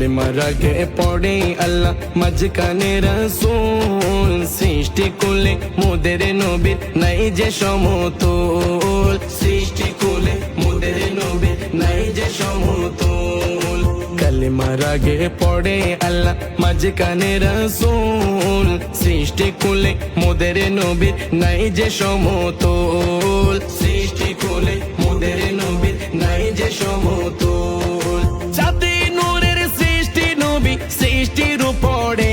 কালিমার আগে পড়ে আল্লাহ মাঝখানে রাসূল সৃষ্টি কুলে মোদের নবীর নাই যে সমতুল সৃষ্টি কুলে মোদের নবীর নাই যে সমতুল কালিমার আগে পড়ে আল্লাহ মাঝখানে রাসূল সৃষ্টি কুলে মোদের নবীর নাই যে সমতুল সৃষ্টি কুলে মোদের নবীর নাই যে সমতুল জাতি নূরের সৃষ্টি নবী সৃষ্টির উপরে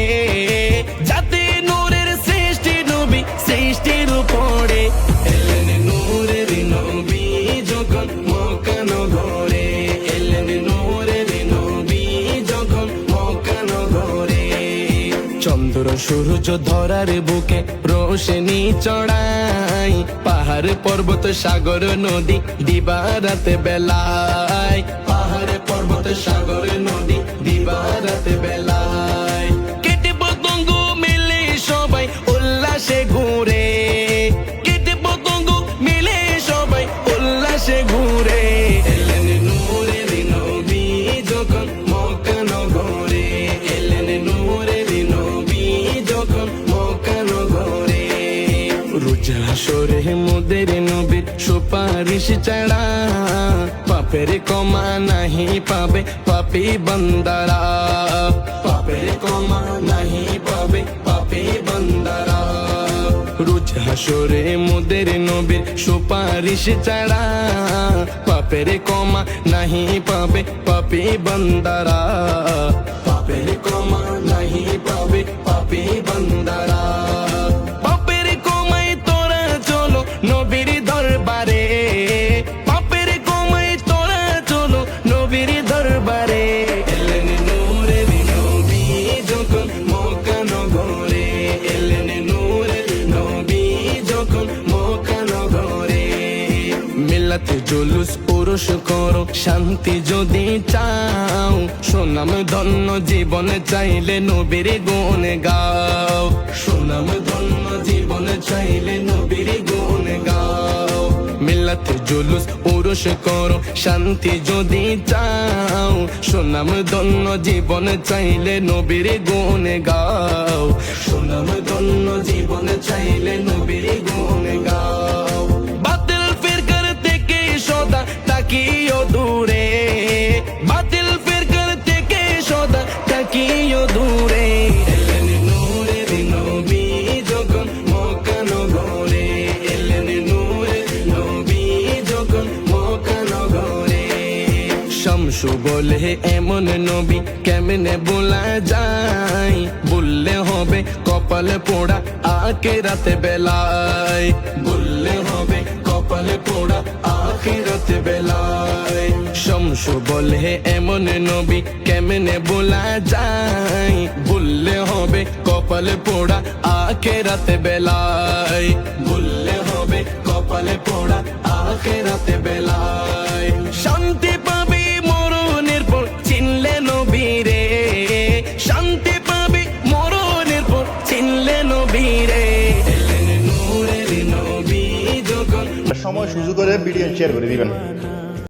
জাতি নূরের সৃষ্টি নবী সৃষ্টির উপরে এলেন নূরের নবী যখন মক্কা নগরে এলেন নূরের নবী যখন মক্কা নগরে চন্দ্র সূর্য ধরার বুকে রোশনি চড়াই পাহাড় পর্বত সাগর নদী দিবা রাতে বেলায় পাহাড় পর্বত সাগর নদী দিবা রাতে বেলায় কেটে পতঙ্গ মিলে সবাই উল্লাসে ঘুরে কেটে পতঙ্গ মিলে সবাই উল্লাসে ঘুরে এলেন নূরের নবী যখন মক্কা নগরে এলেন নূরের নবী যখন মক্কা নগরে রোজ হাসরে মোদের নবীর সুপারিশ ছাড়া পাপের ক্ষমা নাহি পাবে পাপী বান্দারা পাপের ক্ষমা নাহি পাবে পাপী বান্দারা রোজ হাসরে মোদের নবীর সুপারিশ ছাড়া পাপের ক্ষমা নাহি পাবে পাপী বান্দারা পাপের ক্ষমা নাহি পাবে পাপী বান্দারা পাপের ক্ষমায় তোরা চলো নবীর দরবারে পাপের ক্ষমায় তোরা চলো নবীর দরবারে এলেন নূরের নবী যখন মক্কা নগরে এলেন নূরের নবী যখন মক্কা নগরে মিলাতে জুলুস পুরুষ করো শান্তি যদি চাও সুনাম ধন্য জীবন চাইলে নবীর গুণ গাও সুনাম ধন্য জীবন চাইলে নবীর গুণ গাও মিলাতে জুলুস পুরুষ করো শান্তি যদি চাও সুনাম ধন্য জীবন চাইলে নবীর গুণ গাও সুনাম ধন্য জীবন চাইলে নবীর গুণ গাও বাতিল ফিরকার থেকে সদা তাকিও দূরে বাতিল ফিরকার থেকে সদা তাকিও দূরে এলেন নূরের নবী যখন মক্কা নগরে এলেন নূরের নবী যখন মক্কা নগরে শামসু বলে এমন নবী কেমনে বলা যায় বললে হবে কপালে পোড়া আখিরাতে বেলায় বললে হবে কপালে পোড়া আখিরাতে বেলায় শামসু বলে এমন নবী কেমনে বলা যায় বললে হবে কপালে পোড়া আখিরাতে বেলায় বললে হবে কপালে পোড়া আখিরাতে বেলায় শান্তি পাবি মরণের পর চিনলে নবীরে শান্তি পাবি মরণের পর চিনলে নবীরে এলেন নূরের নবী যখন সময় সুযোগ করে ভিডিও শেয়ার করে দিবেন।